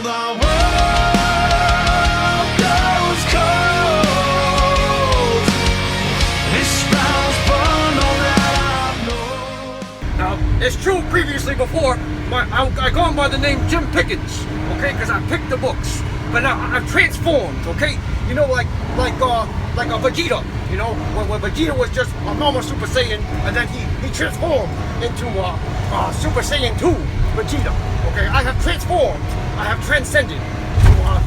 the world goes cold, this spell's burn all that I know. Now, it's true previously before, I go on by the name Jim Pickins, okay, because I picked the books. But now I've transformed, okay? You know, like a Vegeta, you know, when Vegeta was just a normal Super Saiyan, and then he transformed into Super Saiyan 2 Vegeta, okay? I have transformed, I have transcended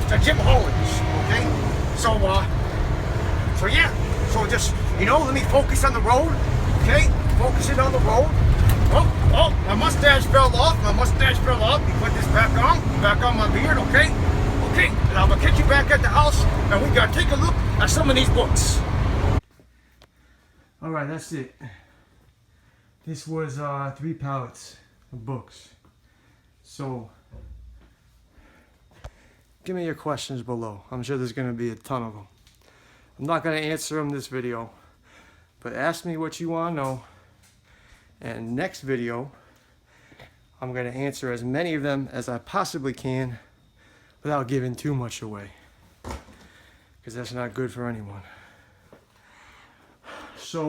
to Jim Haulins, okay? So yeah, so just, you know, let me focus on the road, okay? Focusing on the road. Oh, my mustache fell off, You put this back on my beard, okay? Okay, and I'm gonna catch you back at the house, and we gotta take a look at some of these books. All right, that's it. This was 3 pallets of books. So, give me your questions below. I'm sure there's gonna be a ton of them. I'm not gonna answer them this video, but ask me what you wanna know. And next video, I'm gonna answer as many of them as I possibly can, without giving too much away, because that's not good for anyone. So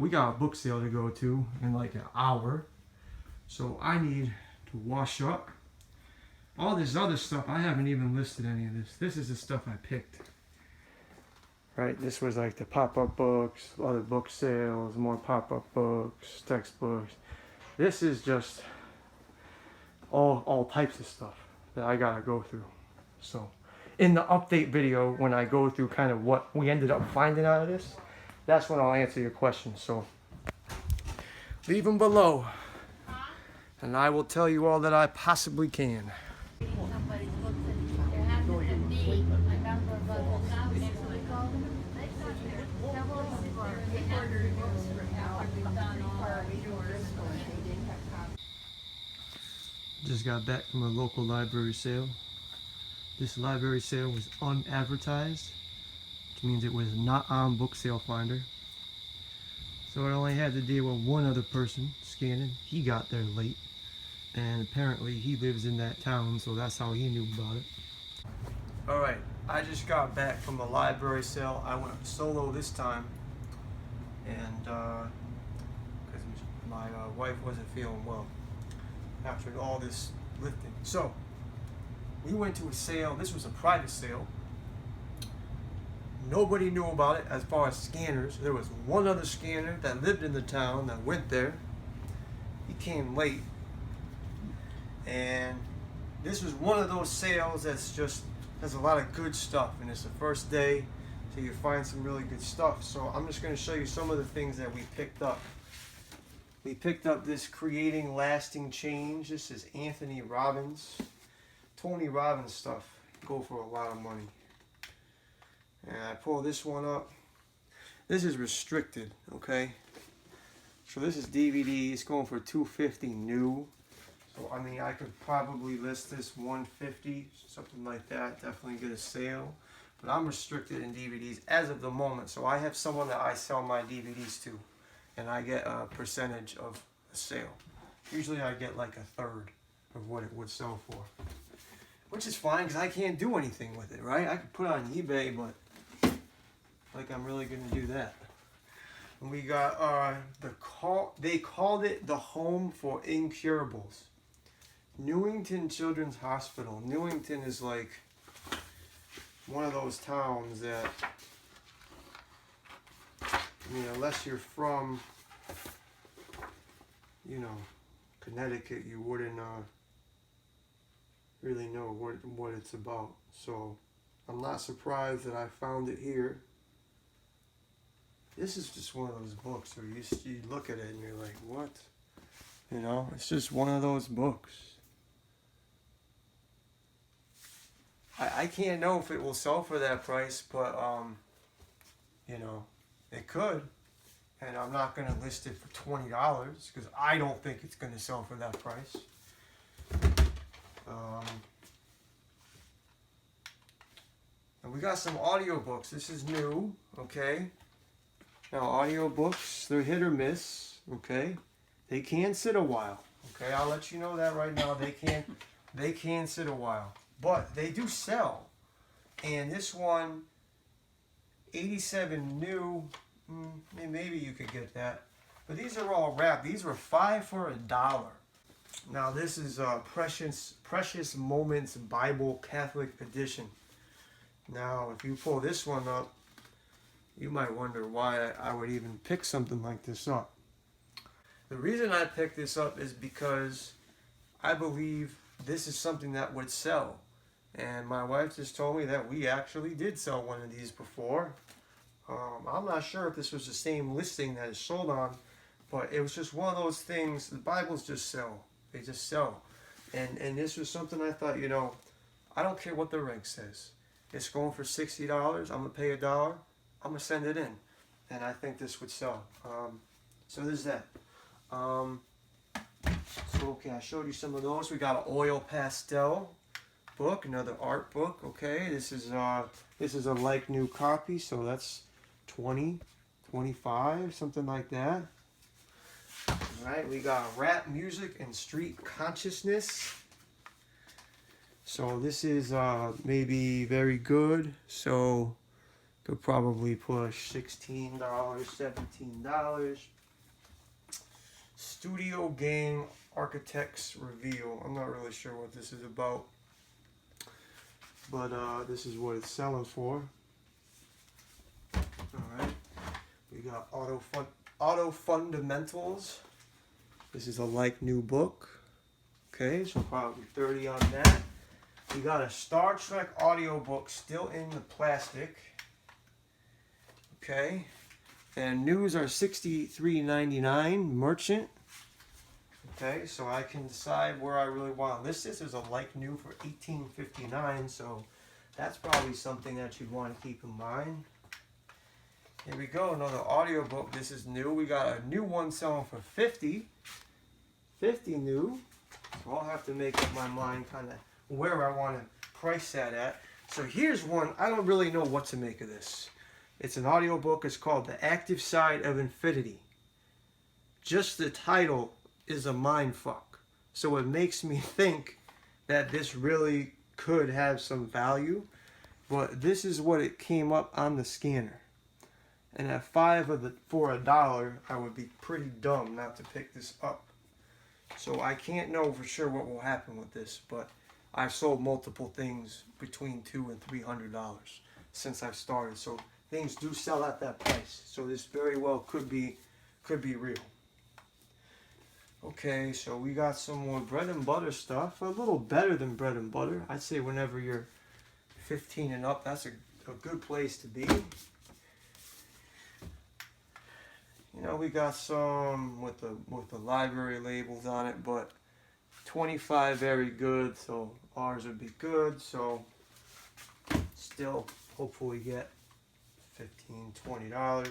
we got a book sale to go to in like an hour, so I need to wash up. All this other stuff, I haven't even listed any of this. This is the stuff I picked. Right, this was like the pop-up books, other book sales, more pop-up books, textbooks. This is just all types of stuff that I gotta go through. So in the update video, when I go through kind of what we ended up finding out of this, that's when I'll answer your questions. So leave them below, and I will tell you all that I possibly can. Just got back from a local library sale. This library sale was unadvertised, which means it was not on Book Sale Finder. So I only had to deal with one other person scanning. He got there late, and apparently he lives in that town, so that's how he knew about it. Alright, I just got back from the library sale. I went solo this time, and because my wife wasn't feeling well after all this lifting. So we went to a sale. This was a private sale. Nobody knew about it as far as scanners. There was one other scanner that lived in the town that went there. He came late. And this was one of those sales that's just has a lot of good stuff. And it's the first day, so you find some really good stuff. So I'm just going to show you some of the things that we picked up. We picked up this Creating Lasting Change. This is Anthony Robbins. Tony Robbins stuff go for a lot of money. And I pull this one up. This is restricted, okay? So this is DVD. It's going for $250 new. So I mean, I could probably list this $150, something like that. Definitely get a sale. But I'm restricted in DVDs as of the moment. So I have someone that I sell my DVDs to, and I get a percentage of the sale. Usually I get like a third of what it would sell for, which is fine because I can't do anything with it, right? I could put it on eBay, but like I'm really gonna do that. And we got they called it the Home for Incurables. Newington Children's Hospital. Newington is like one of those towns that, I mean, unless you're from, you know, Connecticut, you wouldn't really know what it's about. So I'm not surprised that I found it here. This is just one of those books where you look at it and you're like, what? You know, it's just one of those books. I can't know if it will sell for that price, but you know, it could. And I'm not going to list it for $20 because I don't think it's going to sell for that price. And we got some audiobooks. This is new, okay? Now, audiobooks, they're hit or miss, okay? They can sit a while, okay? I'll let you know that right now. They can sit a while. but they do sell. And this one, 87 new, maybe you could get that. But these are all wrapped. These were 5 for $1. Now this is Precious Moments Bible Catholic Edition. Now if you pull this one up, you might wonder why I would even pick something like this up. The reason I picked this up is because I believe this is something that would sell. And my wife just told me that we actually did sell one of these before. I'm not sure if this was the same listing that is sold on, but it was just one of those things. The Bibles just sell. They just sell. And this was something I thought, I don't care what the rank says. It's going for $60. I'm going to pay $1. I'm going to send it in. And I think this would sell. So there's that. So okay, I showed you some of those. We got an oil pastel book, another art book. Okay, this is a like new copy, so that's 20, 25, something like that. All right, we got rap music and street consciousness. So this is maybe very good. So could probably push $16, $17. Studio Game Architects Reveal. I'm not really sure what this is about, but this is what it's selling for. Alright, we got Auto Fundamentals. This is a like new book. Okay, so probably 30 on that. We got a Star Trek audiobook still in the plastic. Okay. And news are $63.99 merchant. Okay, so I can decide where I really want to list this. There's a like new for $18.59, so that's probably something that you'd want to keep in mind. Here we go, another audiobook. This is new. We got a new one selling for $50 new. So I'll have to make up my mind kind of where I want to price that at. So here's one. I don't really know what to make of this. It's an audiobook. It's called The Active Side of Infinity. Just the title is a mind fuck. So it makes me think that this really could have some value. But this is what it came up on the scanner. And at for $1, I would be pretty dumb not to pick this up. So I can't know for sure what will happen with this, but I've sold multiple things between $200 and $300 since I've started. So things do sell at that price. So this very well could be real. Okay, so we got some more bread and butter stuff. A little better than bread and butter. I'd say whenever you're 15 and up, that's a good place to be. We got some with the library labels on it, but 25 very good, so ours would be good. So still hopefully get $15, $20.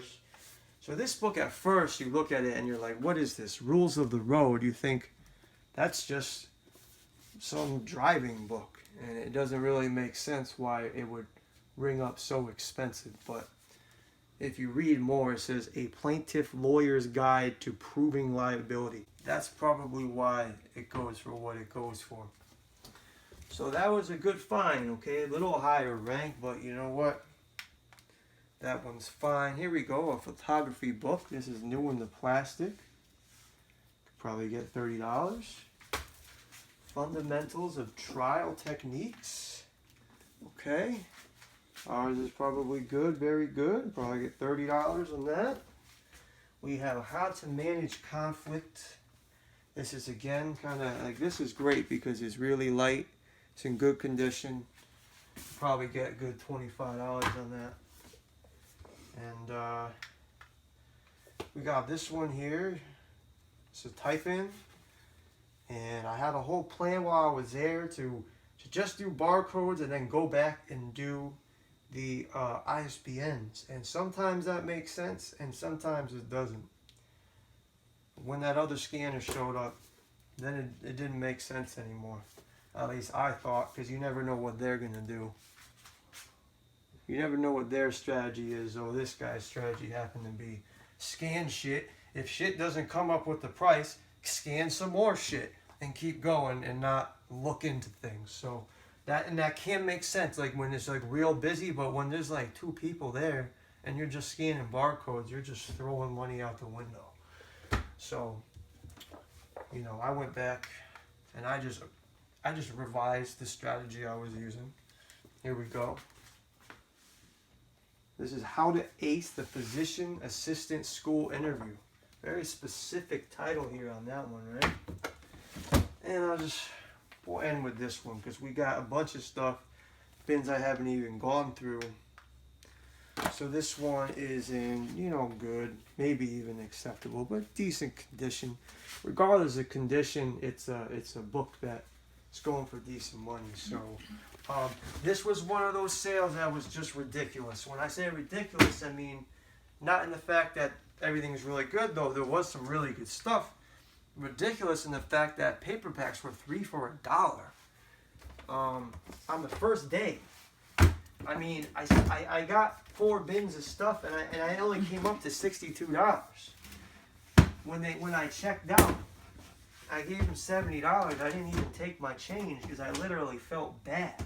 So this book, at first you look at it and you're like, what is this? Rules of the Road. You think that's just some driving book, and it doesn't really make sense why it would ring up so expensive. But if you read more, it says A Plaintiff Lawyer's Guide to Proving Liability. That's probably why it goes for what it goes for. So that was a good find, okay? A little higher rank, but you know what? That one's fine. Here we go, a photography book. This is new in the plastic. Could probably get $30. Fundamentals of Trial Techniques. Okay. Ours is probably good, very good. Probably get $30 on that. We have How to Manage Conflict. This is again kind of like, this is great because it's really light. It's in good condition. Probably get a good $25 on that. And we got this one here. It's a type-in. And I had a whole plan while I was there to just do barcodes and then go back and do the ISBNs, and sometimes that makes sense and sometimes it doesn't. When that other scanner showed up, then it didn't make sense anymore. At least I thought, because you never know what they're gonna do. You never know what their strategy is. Oh, this guy's strategy happened to be scan shit. If shit doesn't come up with the price, scan some more shit and keep going and not look into things. So That can make sense, like when it's like real busy, but when there's like 2 people there and you're just scanning barcodes, you're just throwing money out the window. So, you know, I went back and I just revised the strategy I was using. Here we go. This is how to ace the physician assistant school interview. Very specific title here on that one, right? And we'll end with this one because we got a bunch of stuff, bins I haven't even gone through. So this one is in, you know, good, maybe even acceptable, but decent condition. Regardless of condition, it's a book that's going for decent money. So this was one of those sales that was just ridiculous. When I say ridiculous, I mean not in the fact that everything's really good, though there was some really good stuff. Ridiculous in the fact that paperbacks were 3 for $1 on the first day. I mean, I got 4 bins of stuff and I only came up to $62. When I checked out, I gave them $70. I didn't even take my change because I literally felt bad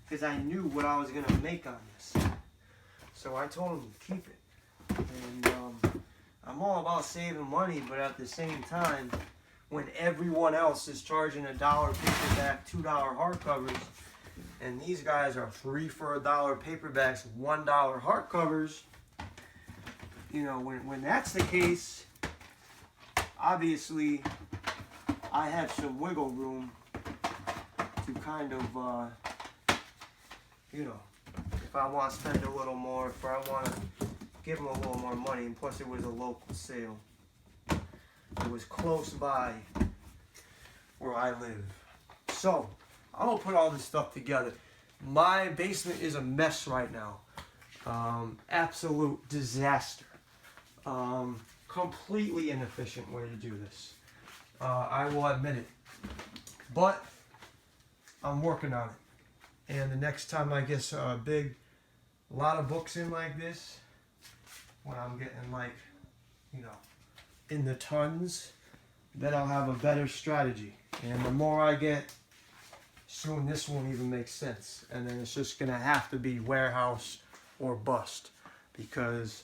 because I knew what I was gonna make on this. So I told them to keep it. And I'm all about saving money, but at the same time, when everyone else is charging $1 paperback, $2 hardcovers, and these guys are 3 for $1 paperbacks, $1 hardcovers, you know, when that's the case, obviously I have some wiggle room to kind of, you know, if I want to spend a little more, if I want to give them a little more money, and plus it was a local sale. It was close by where I live. So, I'm going to put all this stuff together. My basement is a mess right now. Absolute disaster. Completely inefficient way to do this. I will admit it. But, I'm working on it. And the next time I get a lot of books in like this, when I'm getting like, you know, in the tons, then I'll have a better strategy. And the more I get, soon this won't even make sense. And then it's just gonna have to be warehouse or bust because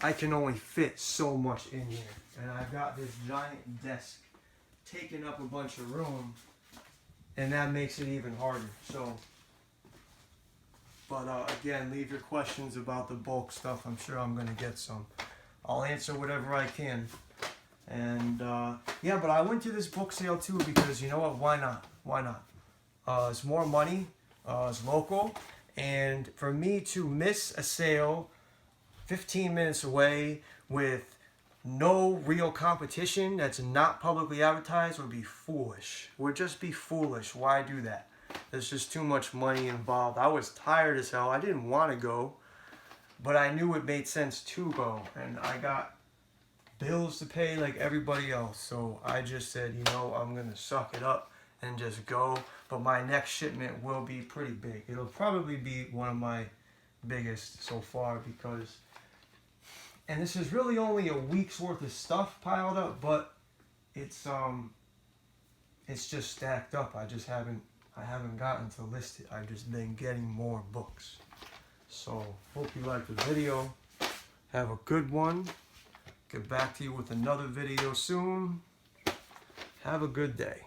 I can only fit so much in here. And I've got this giant desk taking up a bunch of room, and that makes it even harder. So, but again, leave your questions about the bulk stuff. I'm sure I'm gonna get some. I'll answer whatever I can. And yeah, but I went to this book sale too because you know what? Why not? Why not? It's more money. It's local, and for me to miss a sale 15 minutes away with no real competition that's not publicly advertised would be foolish. Would just be foolish. Why do that? There's just too much money involved. I was tired as hell. I didn't want to go, but I knew it made sense to go, and I got bills to pay like everybody else. So I just said, you know, I'm gonna suck it up and just go. But my next shipment will be pretty big. It'll probably be one of my biggest so far because, and this is really only a week's worth of stuff piled up, but it's just stacked up. I haven't gotten to list it. I've just been getting more books. So hope you liked the video. Have a good one. Get back to you with another video soon. Have a good day.